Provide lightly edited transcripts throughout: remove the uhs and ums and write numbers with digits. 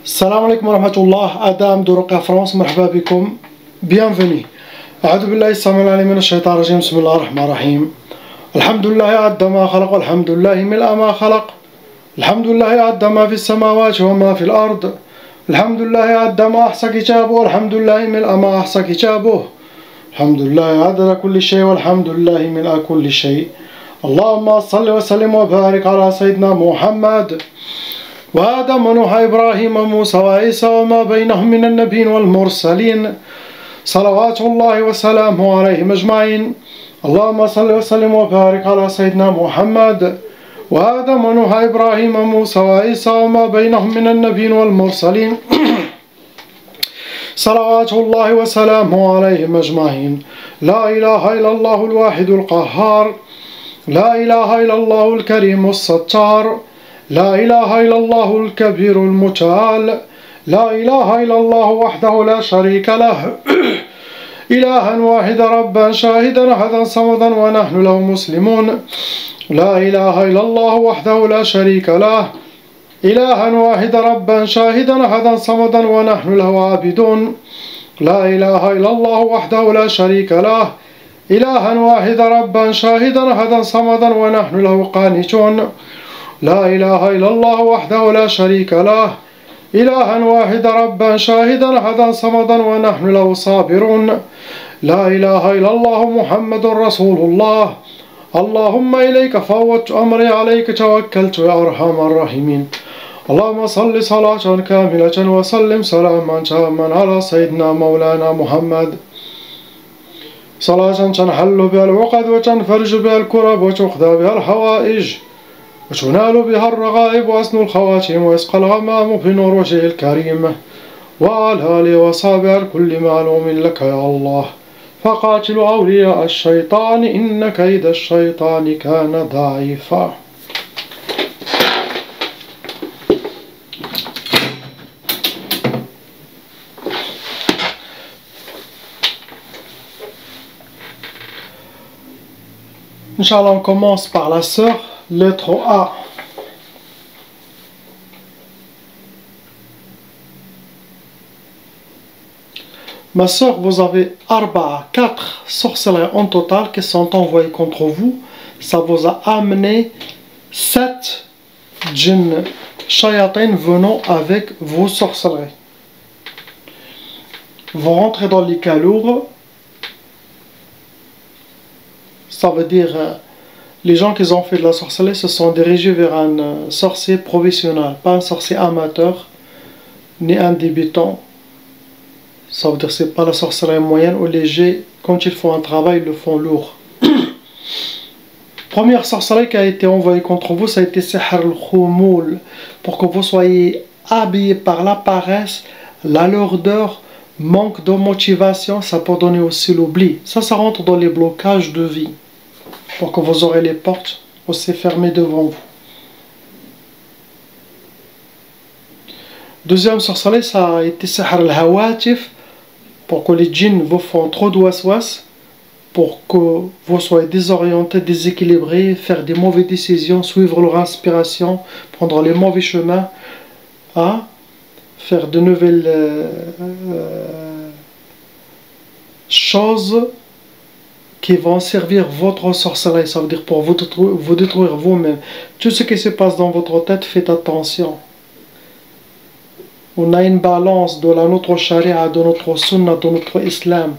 السلام عليكم ورحمة الله. آدم درقة فرنسا، مرحبا بكم. bienvenue. أعوذ بالله السميع العليم من الشيطان الرجيم. بسم الله الرحمن الرحيم. الحمد لله عد ما خلق، والحمد لله ملء ما خلق. الحمد لله عد ما في السماوات وما في الأرض. الحمد لله عد ما أحصى كتابه، والحمد لله ملء ما أحصى كتابه. الحمد لله عدد كل شيء، والحمد لله ملء كل شيء. اللهم صل وسلم وبارك على سيدنا محمد وآدم ونوح إبراهيم وموسى وعيسى وما بينهم من النبيين والمرسلين، صلوات الله وسلامه عليهم أجمعين. اللهم صل وسلم وبارك على سيدنا محمد وآدم ونوح إبراهيم وموسى وعيسى وما بينهم من النبيين والمرسلين، صلوات الله وسلامه عليهم أجمعين. لا إله إلا الله الواحد القهار، لا إله إلا الله الكريم الستار، لا إله إلا الله الكبير المتعال، لا إله إلا الله وحده لا شريك له، إلها واحدا ربا شاهدا أحدا صمدا ونحن له مسلمون. لا إله إلا الله وحده لا شريك له، إلها واحدا ربا شاهدا أحدا صمدا ونحن له عابدون. لا إله إلا الله وحده لا شريك له، إلها واحدا ربا شاهدا أحدا صمدا ونحن له قانتون. لا إله إلا الله وحده لا شريك له، إلها واحدا ربا شاهدا أحدا صمدا ونحن له صابرون. لا إله إلا الله محمد رسول الله. اللهم إليك فوضت أمري، عليك توكلت يا أرحم الراحمين. اللهم صل صلاة كاملة وسلم سلاما تاما على سيدنا مولانا محمد، صلاة تنحل بها العقد وتنفرج بها الكرب وتقضى بها الحوائج وتنال بها الرغائب وأسن الخواتيم ويسقى الغمام بنور وجهه الكريم، وعلى آله وصحبه الكل معلوم لك يا الله. فقاتل أولياء الشيطان إن كيد الشيطان كان ضعيفا. Inch'Allah, on commence par la sœur, lettre A. Ma sœur, vous avez 4 sorcelleries en total qui sont envoyées contre vous. Ça vous a amené 7 djinns shayatin venant avec vos sorcelleries. Vous rentrez dans les calours. Ça veut dire les gens qui ont fait de la sorcellerie se sont dirigés vers un sorcier professionnel, pas un sorcier amateur ni un débutant. Ça veut dire que ce n'est pas la sorcellerie moyenne ou léger. Quand ils font un travail, ils le font lourd. Première sorcellerie qui a été envoyée contre vous, ça a été Sihr al-Khumul, pour que vous soyez habillés par la paresse, la lourdeur, manque de motivation. Ça peut donner aussi l'oubli. Ça rentre dans les blocages de vie, pour que vous aurez les portes aussi fermées devant vous. Deuxième sorcellerie, ça a été Sihr al-Hawatif, pour que les djinns vous font trop de waswas, pour que vous soyez désorientés, déséquilibrés, faire des mauvaises décisions, suivre leur inspiration, prendre les mauvais chemins, faire de nouvelles choses qui vont servir votre sorcellerie. Ça veut dire pour vous détruire vous-même. Tout ce qui se passe dans votre tête, faites attention. On a une balance de notre charia, de notre sunna, de notre islam.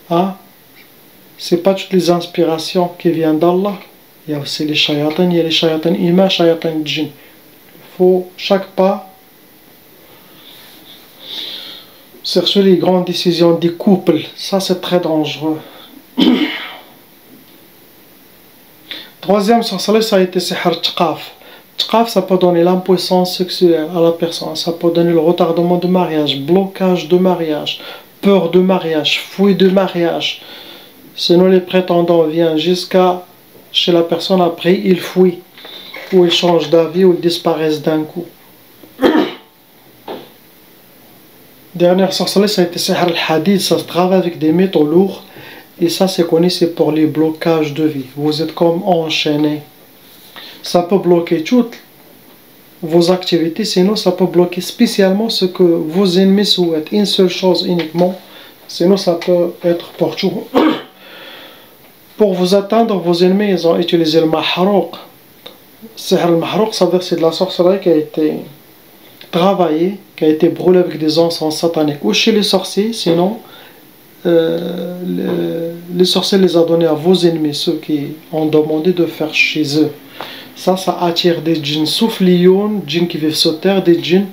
Ce n'est pas toutes les inspirations qui viennent d'Allah. Il y a aussi les shayatins, il y a les shayatins ima, shayatins djinn. Il faut chaque pas chercher les grandes décisions des couples. Ça, c'est très dangereux. Troisième sorcellerie, ça a été Sihr Tqaf. Tqaf, ça peut donner l'impuissance sexuelle à la personne. Ça peut donner le retardement de mariage, blocage de mariage, peur de mariage, fuite de mariage. Sinon, les prétendants viennent jusqu'à chez la personne, après ils fuient, ou ils changent d'avis, ou ils disparaissent d'un coup. Dernière sorcellerie, ça a été Sihr al-Hadid. Ça se travaille avec des métaux lourds. Et ça, c'est connu, c'est pour les blocages de vie. Vous êtes comme enchaîné. Ça peut bloquer toute vos activités, sinon ça peut bloquer spécialement ce que vos ennemis souhaitent. Une seule chose uniquement, sinon ça peut être pour tout. Pour vous atteindre, vos ennemis, ils ont utilisé le mahrouk. Sihr al-mahrouk, ça veut dire que c'est de la sorcellerie qui a été travaillée, qui a été brûlée avec des encens sataniques. Ou chez les sorciers, sinon, les sorciers les ont donnés à vos ennemis, ceux qui ont demandé de faire chez eux. Ça attire des djinns soufliyoun, djinns qui vivent sur terre, des djinns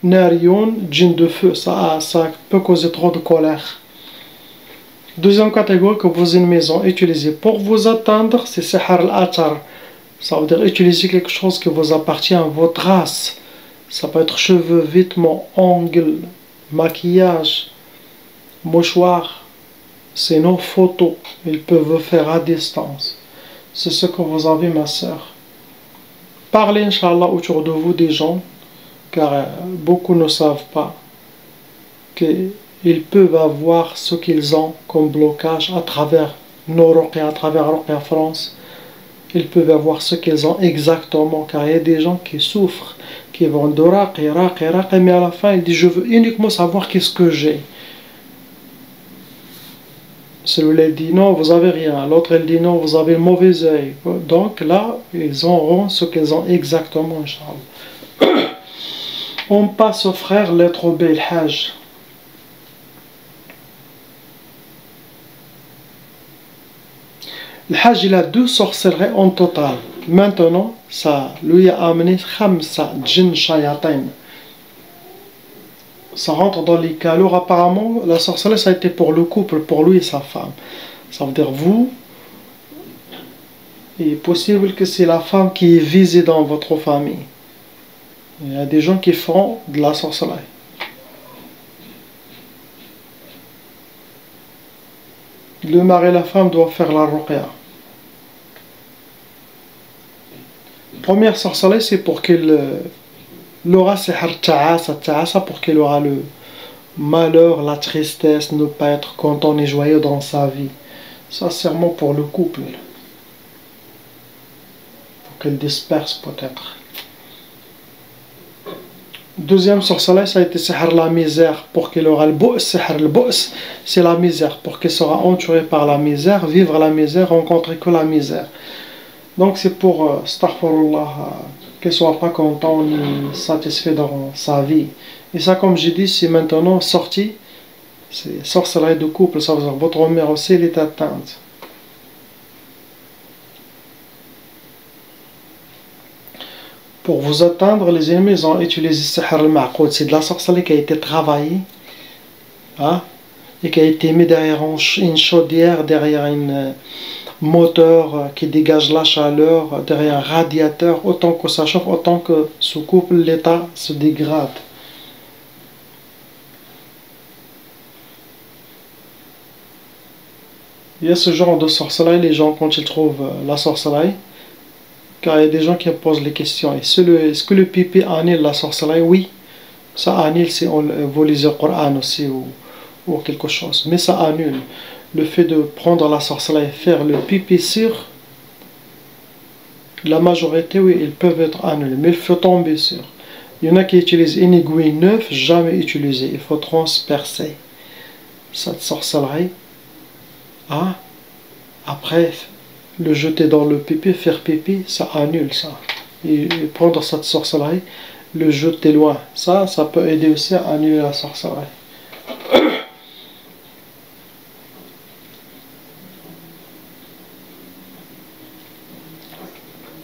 nariyoun, djinns de feu. Ça peut causer trop de colère. Deuxième catégorie que vos ennemis ont utilisé pour vous atteindre, c'est sihr al-atar. Ça veut dire utiliser quelque chose qui vous appartient à votre race. Ça peut être cheveux, vêtements, ongles, maquillage, mouchoirs. C'est nos photos. Ils peuvent le faire à distance. C'est ce que vous avez, ma soeur. Parlez, Inch'Allah, autour de vous des gens, car beaucoup ne savent pas qu'ils peuvent avoir ce qu'ils ont comme blocage à travers nos ruqya, à travers Ruqya France. Ils peuvent avoir ce qu'ils ont exactement, car il y a des gens qui souffrent, qui vont de raqi, mais à la fin ils disent je veux uniquement savoir qu'est-ce que j'ai. Celui-là dit non, vous avez rien, l'autre elle dit non, vous avez le mauvais œil. Donc là, ils auront ce qu'ils ont exactement, Inch'Allah. On passe au frère lettre B, le Hajj. Le Hajj, il a 2 sorcelleries en total. Maintenant, ça lui a amené 5 djinn shayatin. Ça rentre dans les cas. Alors apparemment, la sorcellerie, ça a été pour le couple, pour lui et sa femme. Ça veut dire vous. Il est possible que c'est la femme qui est visée dans votre famille. Il y a des gens qui font de la sorcellerie. Le mari et la femme doivent faire la ruqya. Première sorcellerie, c'est pour qu'il aura sihr ta'asa, pour qu'il aura le malheur, la tristesse, ne pas être content et joyeux dans sa vie. Ça, c'est vraiment pour le couple. Pour qu'il disperse peut-être. Deuxième sorcellerie, ça a été sihr la misère, pour qu'il aura le bu's. Sihr le bu's, c'est la misère, pour qu'il sera entouré par la misère, vivre la misère, rencontrer que la misère. Donc c'est pour, astaghfirullah, qu'il ne soit pas content ni satisfait dans sa vie. Et ça, comme j'ai dit, c'est maintenant sorti. C'est sorcellerie de couple, ça veut dire votre mère aussi, elle est atteinte. Pour vous atteindre, les ennemis ont utilisé sihr al-ma'qoud. C'est de la sorcellerie qui a été travaillée, hein, et qui a été mis derrière une chaudière, derrière un moteur qui dégage la chaleur, derrière un radiateur. Autant que ça chauffe, autant que ce couple, l'état se dégrade. Il y a ce genre de sorcellerie, les gens, quand ils trouvent la sorcellerie, car il y a des gens qui me posent les questions. Est-ce que le pipi annule la sorcellerie? Oui, ça annule si vous lisez le Coran aussi ou quelque chose. Mais ça annule. Le fait de prendre la sorcellerie et faire le pipi sur, la majorité, oui, ils peuvent être annulés. Mais il faut tomber sur. Il y en a qui utilisent une aiguille neuve, jamais utilisée. Il faut transpercer cette sorcellerie. Ah, après, le jeter dans le pipi, faire pipi, ça annule ça. Et prendre cette sorcellerie, le jeter loin. Ça peut aider aussi à annuler la sorcellerie.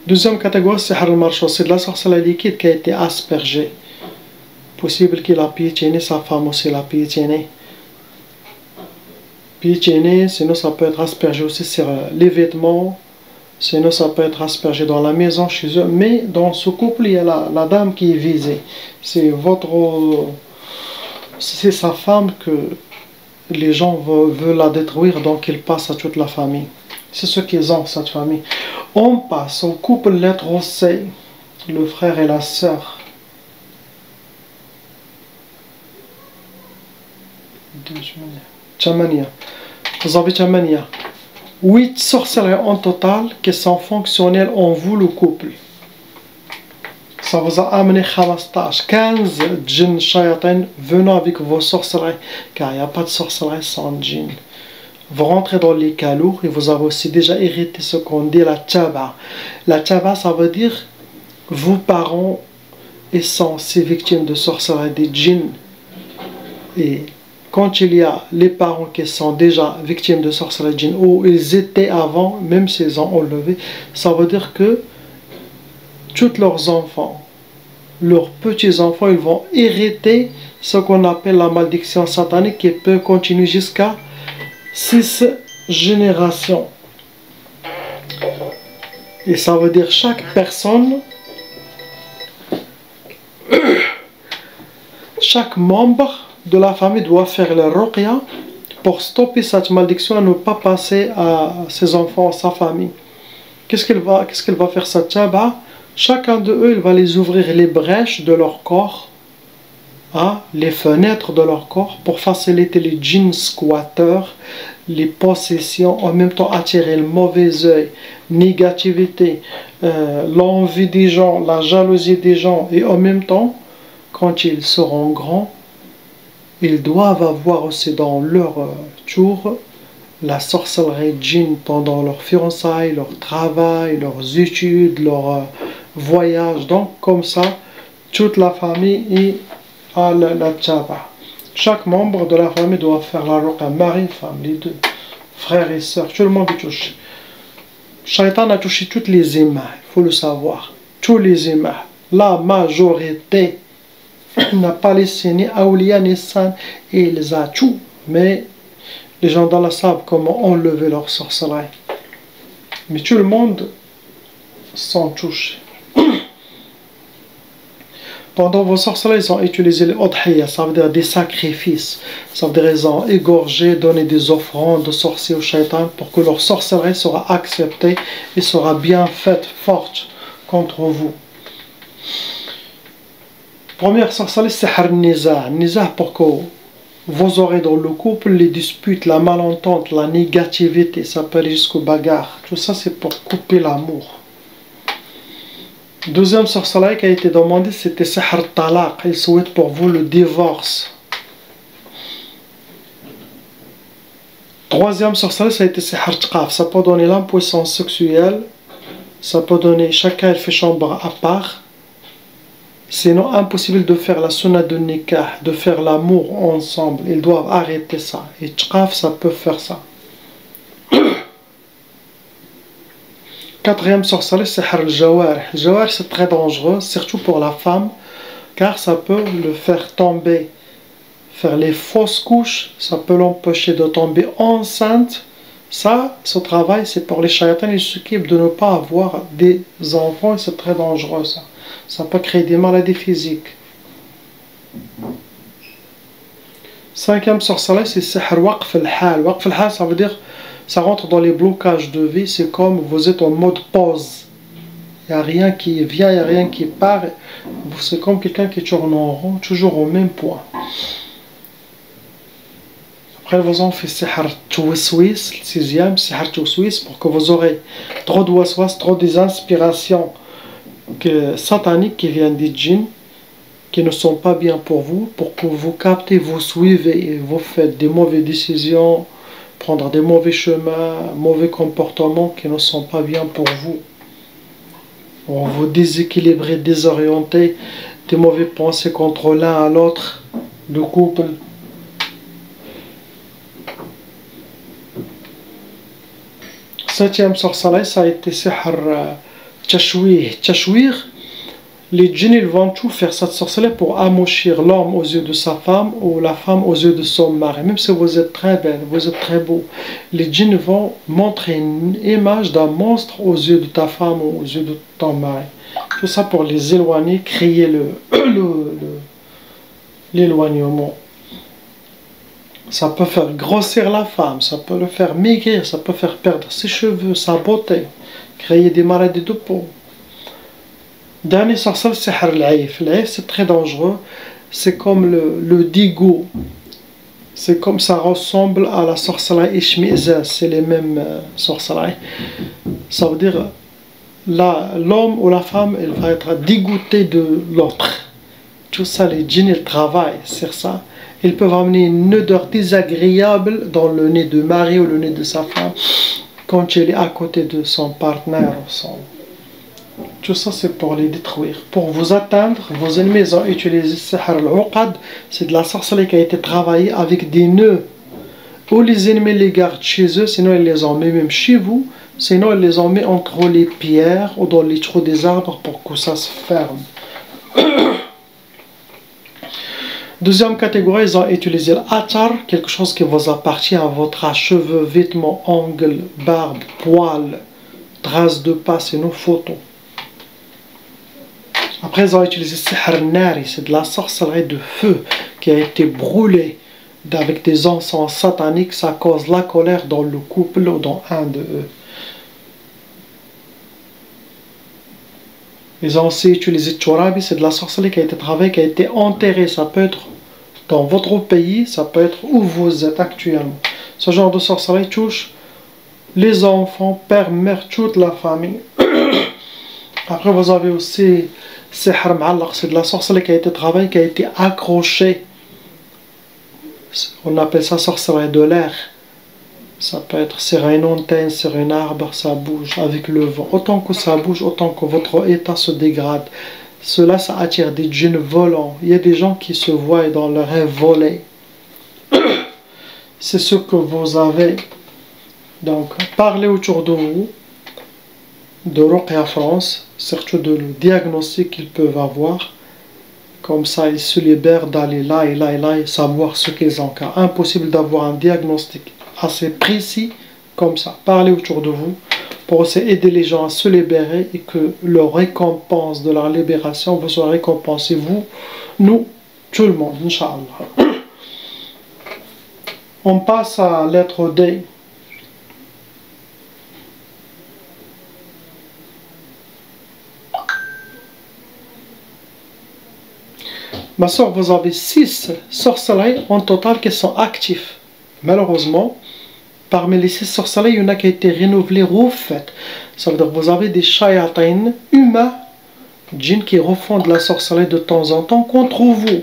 Deuxième catégorie, c'est sihr al-marshud. C'est de la sorcellerie liquide qui a été aspergée. Possible qu'il a piétiné, sa femme aussi l'a piétiné. Piétiner, sinon ça peut être aspergé aussi sur les vêtements, sinon ça peut être aspergé dans la maison, chez eux, mais dans ce couple, il y a la dame qui est visée. C'est sa femme que les gens veulent la détruire, donc ils passent à toute la famille. C'est ce qu'ils ont, cette famille. On passe au couple lettre C, le frère et la sœur. Thamania. Vous avez Thamania. 8 sorcelleries en total qui sont fonctionnelles en vous, le couple. ça vous a amené 15 djinns shayatin venant avec vos sorcelleries, car il n'y a pas de sorcellerie sans djinn. Vous rentrez dans les calours et vous avez aussi déjà hérité ce qu'on dit la tchaba. La tchaba, ça veut dire vos parents sont ces victimes de sorcellerie des djinns. Et quand il y a les parents qui sont déjà victimes de sorcellerie djinn, ou ils étaient avant, même s'ils ont enlevé, ça veut dire que tous leurs enfants, leurs petits-enfants, ils vont hériter ce qu'on appelle la malédiction satanique qui peut continuer jusqu'à 6 générations. Et ça veut dire chaque personne, chaque membre de la famille doit faire le ruqya pour stopper cette malédiction et ne pas passer à ses enfants, à sa famille. Qu'est-ce qu'elle va faire cette tchaba? Chacun de eux, il va les ouvrir les brèches de leur corps, les fenêtres de leur corps pour faciliter les djinns squatteurs, les possessions, en même temps attirer le mauvais œil, négativité, l'envie des gens, la jalousie des gens, et en même temps, quand ils seront grands, ils doivent avoir aussi dans leur tour la sorcellerie djinn pendant leur fiançailles, leur travail, leurs études, leur voyage. Donc comme ça, toute la famille a la tchaba. Chaque membre de la famille doit faire la ruqya, mari, femme, les deux, frères et sœurs, tout le monde est touché. Shaitan a touché toutes les imams, il faut le savoir. Tous les imams, la majorité n'a pas laissé ni Aoulia ni San, et il les a tout. Mais les gens dans la savent comment enlever leur sorcellerie. Mais tout le monde s'en touche. Pendant vos sorcelleries, ils ont utilisé les udhiyya, ça veut dire des sacrifices. Ça veut dire qu'ils ont égorgé, donné des offrandes aux sorciers, au shaitan, pour que leur sorcellerie sera acceptée et sera bien faite, forte contre vous. Première sorcellerie, c'est Niza. Niza pour que vous aurez dans le couple les disputes, la malentente, la négativité, ça peut aller jusqu'aux bagarres. Tout ça, c'est pour couper l'amour. Deuxième sorcellerie qui a été demandée, c'était Sihr Talaq. Il souhaite pour vous le divorce. Troisième sorcellerie, ça a été Sihr Tqaf. Ça peut donner l'impuissance sexuelle. Ça peut donner, chacun il fait chambre à part. Sinon, impossible de faire la sunna de nikah, de faire l'amour ensemble. Ils doivent arrêter ça. Et Tqaf, ça peut faire ça. Quatrième sorcellerie, c'est Sihr al-Jawar. Le Jawar, c'est très dangereux, surtout pour la femme, car ça peut le faire tomber, faire les fausses couches, ça peut l'empêcher de tomber enceinte. Ça, ce travail, c'est pour les shayatans, ils s'occupent de ne pas avoir des enfants, et c'est très dangereux ça. Ça peut créer des maladies physiques. Cinquième sorcellerie, c'est Sihr Waqf al-Hal. Waqf al-Hal, ça veut dire, ça rentre dans les blocages de vie, c'est comme vous êtes en mode pause. Il n'y a rien qui vient, il n'y a rien qui part. C'est comme quelqu'un qui tourne en rond, toujours au même point. Après, vous en faites Sihr Twiswis, le sixième, Sihr Twiswis, pour que vous aurez trop de waswas, trop des inspirations sataniques qui viennent des djinns, qui ne sont pas bien pour vous vous capter, vous suivez et vous faites des mauvaises décisions, prendre des mauvais chemins, mauvais comportements qui ne sont pas bien pour vous. On vous déséquilibrez, désorientez, des mauvaises pensées contre l'un à l'autre, le couple. Septième sorcellerie, ça a été Sihr Tashwih. Tashwih, les djinns ils vont tout faire cette sorcellerie pour amochir l'homme aux yeux de sa femme ou la femme aux yeux de son mari. Même si vous êtes très belle, vous êtes très beau, les djinns vont montrer une image d'un monstre aux yeux de ta femme ou aux yeux de ton mari. Tout ça pour les éloigner, créer l'éloignement. Ça peut faire grossir la femme, ça peut le faire maigrir, ça peut faire perdre ses cheveux, sa beauté, créer des maladies de peau. Dernier sorcellerie, c'est Sihr al-Aif. L'Aif, c'est très dangereux. C'est comme le digo. C'est comme ça ressemble à la sorcellerie Ishmi'zaz. C'est les mêmes sorcelleries. Ça veut dire l'homme ou la femme, elle va être dégoûté de l'autre. Tout ça, les djinns, ils travaillent sur ça. Ils peuvent amener une odeur désagréable dans le nez de mari ou le nez de sa femme quand il est à côté de son partenaire ou son... Tout ça, c'est pour les détruire. Pour vous atteindre, vos ennemis ont utilisé sihr al-uqad. C'est de la sorcellerie qui a été travaillée avec des nœuds. Ou les ennemis les gardent chez eux, sinon ils les ont mis même chez vous. Sinon ils les ont mis entre les pierres ou dans les trous des arbres pour que ça se ferme. Deuxième catégorie, ils ont utilisé l'attar, quelque chose qui vous appartient à votre cheveux, vêtements, ongles, barbe, poils, traces de pas, sinon photos. Après, ils ont utilisé sihr nari, c'est de la sorcellerie de feu qui a été brûlée avec des encens sataniques. Ça cause la colère dans le couple ou dans un de eux. Ils ont aussi utilisé tchorabi, c'est de la sorcellerie qui a été travaillée, qui a été enterrée. Ça peut être dans votre pays, ça peut être où vous êtes actuellement. Ce genre de sorcellerie touche les enfants, père, mère, toute la famille. Après, vous avez aussi sihr ma'allaq, c'est de la sorcellerie qui a été travaillée, qui a été accrochée. On appelle ça sorcellerie de l'air. Ça peut être sur une antenne, sur un arbre, ça bouge avec le vent. Autant que ça bouge, autant que votre état se dégrade. Cela, ça attire des djinns volants. Il y a des gens qui se voient dans leur rêve voler. C'est ce que vous avez. Donc, parlez autour de vous, de Ruqya France, surtout de le diagnostic qu'ils peuvent avoir. Comme ça, ils se libèrent d'aller là et là et là et savoir ce qu'ils ont. Car impossible d'avoir un diagnostic assez précis comme ça. Parlez autour de vous pour aussi aider les gens à se libérer et que leur récompense de leur libération vous soit récompensée, vous, nous, tout le monde, Inch'Allah. On passe à la lettre D. Ma soeur, vous avez 6 sorcelleries en total qui sont actifs. Malheureusement, parmi les 6 sorcelleries, il y en a qui a été renouvelé, refait. Ça veut dire que vous avez des shayatin humains, djinns qui refont de la sorcellerie de temps en temps contre vous.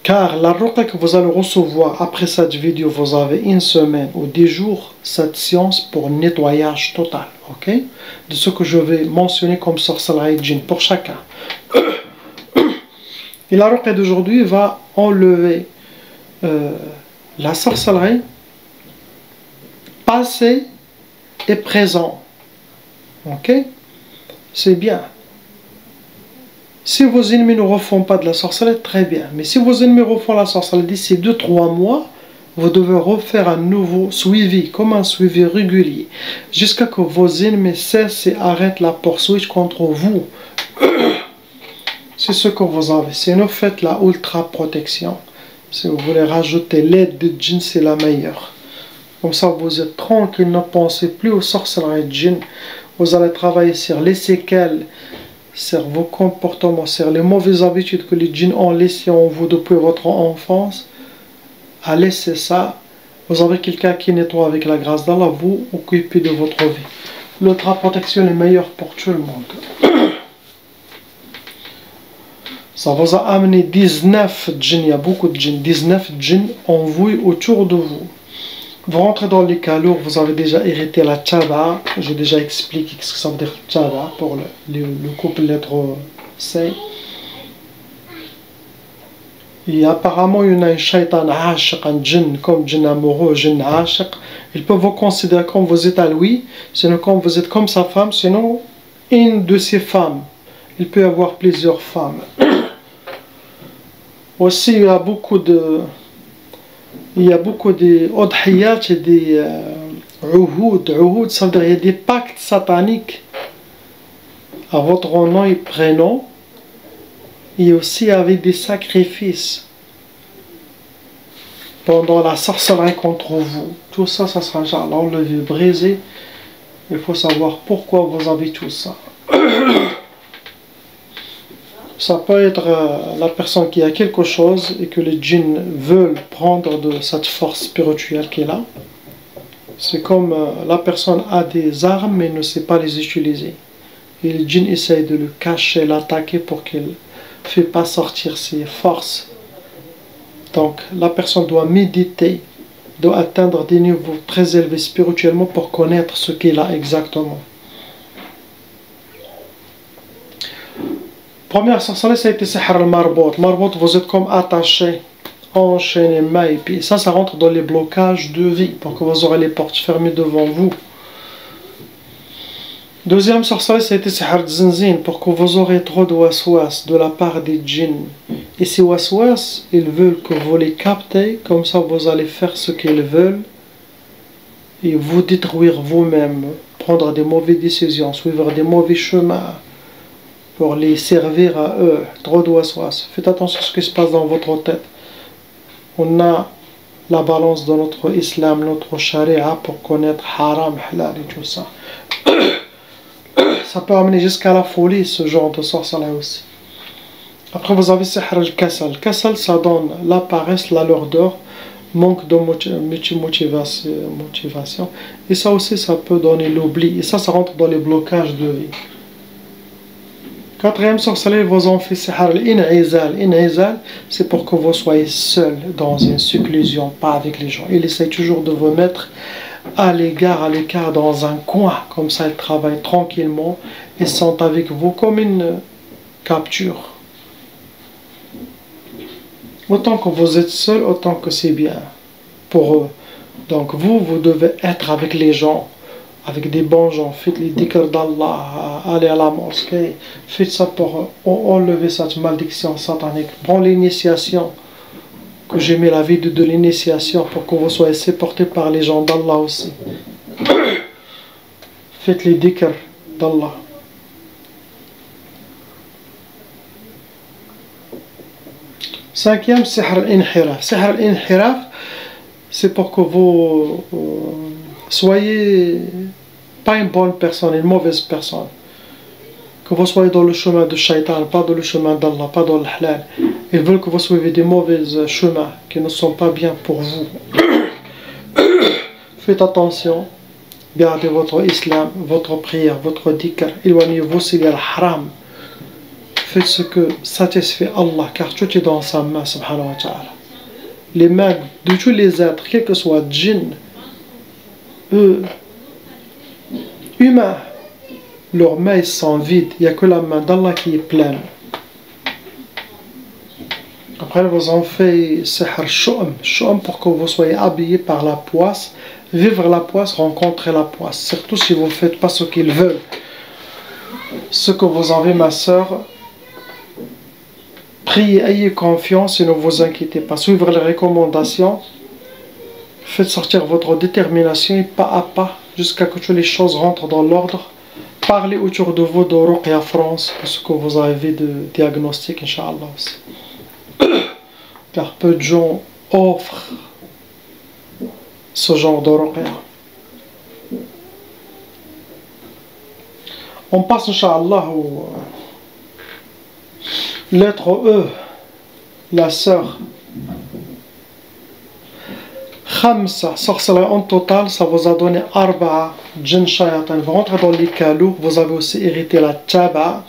Car la ruqya que vous allez recevoir après cette vidéo, vous avez une semaine ou 10 jours, cette science pour nettoyage total, ok? De ce que je vais mentionner comme sorcellerie djinn pour chacun. Et la ruqya d'aujourd'hui va enlever la sorcellerie passé et présent, ok? C'est bien. Si vos ennemis ne refont pas de la sorcellerie, très bien. Mais si vos ennemis refont la sorcellerie d'ici 2-3 mois, vous devez refaire un nouveau suivi, comme un suivi régulier, jusqu'à que vos ennemis cessent et arrêtent la poursuite contre vous. C'est ce que vous avez. Sinon, faites la ultra protection. Si vous voulez rajouter l'aide de djinn, c'est la meilleure. Comme ça, vous êtes tranquille, ne pensez plus aux sorcelleries de djinn. Vous allez travailler sur les séquelles, sur vos comportements, sur les mauvaises habitudes que les djinns ont laissées en vous depuis votre enfance. À laisser ça, vous avez quelqu'un qui nettoie avec la grâce d'Allah, vous occupez de votre vie. L'ultra-protection est meilleure pour tout le monde. Ça vous a amené 19 djinns, il y a beaucoup de djinns, 19 djinns envoyés autour de vous. Vous rentrez dans les cas lourds, vous avez déjà hérité la tchaba. J'ai déjà expliqué ce que ça veut dire tchaba pour le couple lettre C. Et apparemment, il y en a un shaitan ashiq, un djinn, comme djinn amoureux, djinn ashiq. Il peut vous considérer comme vous êtes à lui, sinon comme vous êtes comme sa femme, sinon une de ses femmes. Il peut y avoir plusieurs femmes. Aussi, il y a beaucoup de odhiyat et des uhud. Uhud, ça veut dire qu'il y a des pactes sataniques à votre nom et prénom. Et aussi avec des sacrifices pendant la sorcellerie contre vous. Tout ça, ça sera déjà enlevé, brisé. Il faut savoir pourquoi vous avez tout ça. Ça peut être la personne qui a quelque chose et que les djinns veulent prendre de cette force spirituelle qui est là. C'est comme la personne a des armes mais ne sait pas les utiliser. Et le djinn essaye de le cacher, l'attaquer pour qu'il ne fait pas sortir ses forces. Donc la personne doit méditer, doit atteindre des niveaux très élevés spirituellement pour connaître ce qu'il a exactement. Première sorcellerie, ça a été Sihr al-Marbot. Marbot, vous êtes comme attaché, enchaîné, main, et puis ça rentre dans les blocages de vie, pour que vous aurez les portes fermées devant vous. Deuxième sorcellerie, ça a été Sihr al-Zinzin, pour que vous aurez trop de waswas de la part des djinns. Et ces waswas, ils veulent que vous les captez, comme ça vous allez faire ce qu'ils veulent, et vous détruire vous-même, prendre des mauvaises décisions, suivre des mauvais chemins, pour les servir à eux. Trop de waswas. Faites attention à ce qui se passe dans votre tête. On a la balance de notre islam, notre sharia, pour connaître haram, halal et tout ça. Ça peut amener jusqu'à la folie, ce genre de sorcellerie aussi. Après, vous avez Sihr al-Kassal. Kassal, ça donne la paresse, la lourdeur, manque de motivation. Et ça aussi, ça peut donner l'oubli. Et ça rentre dans les blocages de vie. Quatrième sorcellerie, vous en faites Sihr al-In'izal. In'izal, c'est pour que vous soyez seul dans une seclusion, pas avec les gens. Il essaie toujours de vous mettre à l'écart dans un coin. Comme ça, ils travaillent tranquillement et sont avec vous comme une capture. Autant que vous êtes seul, autant que c'est bien pour eux. Donc vous devez être avec les gens, avec des bons gens. Faites les dhikr d'Allah, allez à la mosquée. Faites ça pour enlever cette malédiction satanique. Prends l'initiation, que j'ai mis la vie de l'initiation pour que vous soyez supportés par les gens d'Allah aussi. Faites les dhikr d'Allah. Cinquième, Sihr al-Inhiraf. Sihr al-Inhiraf, c'est pour que vous soyez pas une bonne personne, une mauvaise personne. Que vous soyez dans le chemin de Shaitan, pas dans le chemin d'Allah, pas dans le halal. Ils veulent que vous suivez des mauvais chemins qui ne sont pas bien pour vous. Faites attention, gardez votre islam, votre prière, votre dhikr, éloignez-vous s'il y a le haram. Faites ce que satisfait Allah, car tout est dans sa main, subhanahu wa ta'ala. Les mains de tous les êtres, quel que soit djinn, humains, leurs mains sont vides, il n'y a que la main d'Allah qui est pleine. Après, vous en faites Sihr Shu'um pour que vous soyez habillés par la poisse, vivre la poisse, rencontrer la poisse. Surtout si vous ne faites pas ce qu'ils veulent. Ce que vous avez, ma soeur, priez, ayez confiance et ne vous inquiétez pas. Suivre les recommandations, faites sortir votre détermination et pas à pas, jusqu'à que toutes les choses rentrent dans l'ordre. Parlez autour de vous de Ruqya France, de ce que vous avez de diagnostic, Inch'Allah aussi. Car peu de gens offrent ce genre de ruqya. On passe, Inch'Allah, aux lettre E, la sœur. Khamsa, sorcellerie en total, ça vous a donné Arba'a, Jinn Shayatan. Vous rentrez dans les kalou, vous avez aussi hérité la Taba.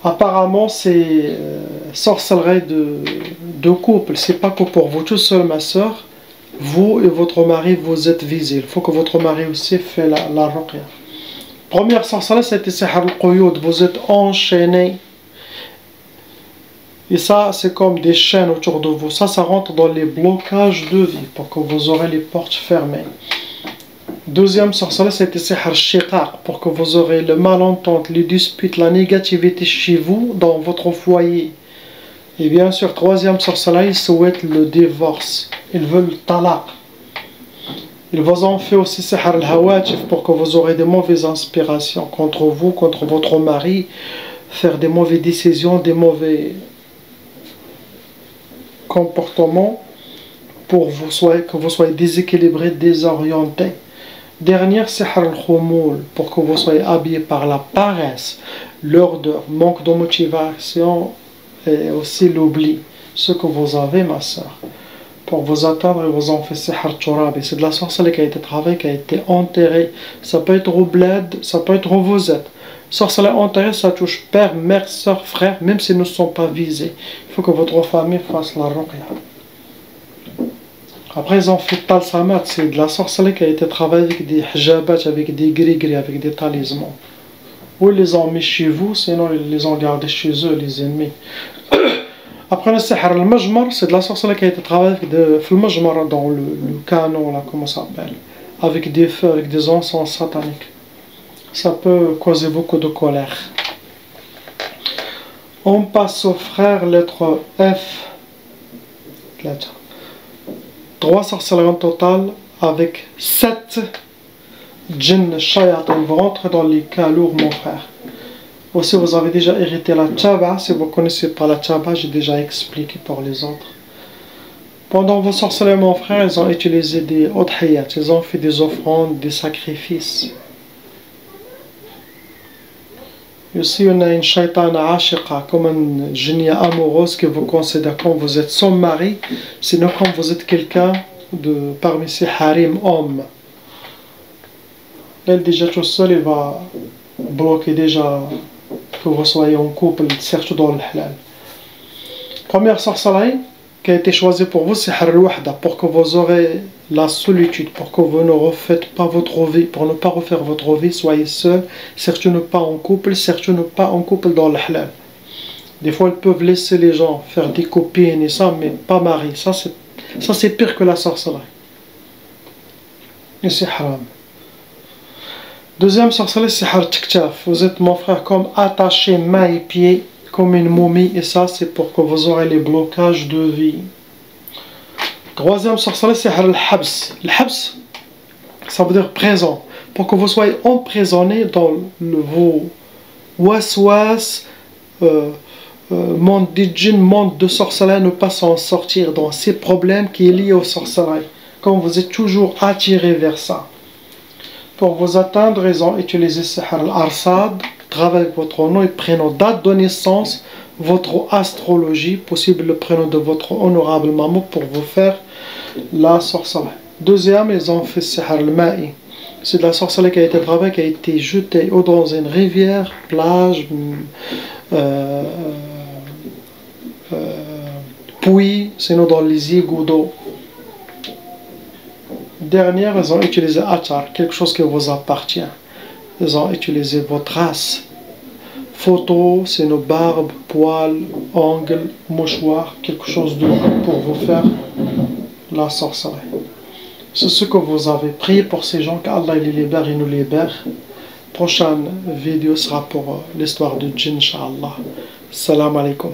Apparemment, c'est sorcellerie de couple. C'est pas que pour vous tout seul, ma soeur. Vous et votre mari, vous êtes visés. Il faut que votre mari aussi fait la ruqya. Première sorcellerie, c'était Sihr al-Quyud. Vous êtes enchaînés. Et ça, c'est comme des chaînes autour de vous. Ça rentre dans les blocages de vie pour que vous aurez les portes fermées. Deuxième sorcellerie, c'était Sihr al-Shiqaq pour que vous aurez le malentente, les disputes, la négativité chez vous, dans votre foyer. Et bien sûr, troisième sorcellerie, ils souhaitent le divorce. Ils veulent le talaq. Ils vous ont fait aussi Sihr al-Hawatif pour que vous aurez des mauvaises inspirations contre vous, contre votre mari, faire des mauvaises décisions, des mauvais comportements pour que vous soyez déséquilibré, désorienté. Dernière, Sihr al-Khumul pour que vous soyez habillé par la paresse, l'ordre, manque de motivation et aussi l'oubli. Ce que vous avez, ma soeur. pour vous atteindre, ils vous ont fait sihr turabi. C'est de la sorcellerie qui a été travaillée, qui a été enterrée. Ça peut être au bled, ça peut être où vous êtes. Sorcellerie enterrée, ça touche père, mère, soeur, frère, même s'ils ne sont pas visés. Il faut que votre famille fasse la ruqya. Après, ils ont fait talsamat, c'est de la sorcellerie qui a été travaillée avec des hijabat, avec des gris-gris, avec des talismans. Ou ils les ont mis chez vous, sinon ils les ont gardés chez eux, les ennemis. Après le sihr al-majmar, c'est de la sorcellerie qui a été travaillée avec le majmar, dans le canon, là, comment ça s'appelle, avec des feux, avec des encens sataniques. Ça peut causer beaucoup de colère. On passe au frère, lettre F. 3 sorcelleries en total, avec 7 djinns shayatin vont rentrer dans les cas lourds, mon frère. Aussi, vous avez déjà hérité la tchaba. Si vous ne connaissez pas la tchaba, j'ai déjà expliqué pour les autres. Pendant vos sorcelleries, mon frère, ils ont utilisé des udhiyat. Ils ont fait des offrandes, des sacrifices. Ici, on a une shaitana ashiqa, comme une génie amoureuse que vous considérez quand vous êtes son mari, sinon quand vous êtes quelqu'un de parmi ces harim hommes. Elle déjà tout seul, il va bloquer déjà que vous soyez en couple, surtout dans le halal. Première sorcellerie qui a été choisie pour vous, c'est sihr al-wahda, pour que vous aurez la solitude, pour que vous ne refaites pas votre vie, pour ne pas refaire votre vie, soyez seul, surtout ne pas en couple, surtout ne pas en couple dans le halal. Des fois, ils peuvent laisser les gens faire des copines et ça, mais pas mariés. Ça, c'est pire que la sorcellerie. Et c'est haram. Deuxième sorcellerie, c'est sihr tiktaf. Vous êtes, mon frère, comme attaché mains et pieds, comme une momie, et ça, c'est pour que vous aurez les blocages de vie. Troisième sorcellerie, c'est sihr al-habs. Le-habs, ça veut dire présent. Pour que vous soyez emprisonné dans vos waswas, monde des djinns, monde de sorcellerie, ne pas s'en sortir dans ces problèmes qui sont liés aux sorcelleries. Quand vous êtes toujours attiré vers ça. Pour vous atteindre, ils ont utilisé sihr al-arsad, travail avec votre nom et prénom, date de naissance, votre astrologie, possible le prénom de votre honorable maman pour vous faire la sorcellerie. Deuxième, ils ont fait sihr al-ma'i. C'est de la sorcellerie qui a été travaillée, qui a été jetée ou dans une rivière, plage, puits, sinon dans les égouts d'eau. Dernière, ils ont utilisé Achar, quelque chose qui vous appartient. Ils ont utilisé votre race. Photo, c'est nos barbes, poils, ongles, mouchoirs, quelque chose de pour vous faire la sorcellerie. C'est ce que vous avez prié pour ces gens, qu'Allah les libère et nous libère. Prochaine vidéo sera pour l'histoire de djinn, Inch'Allah. Salam alaikum.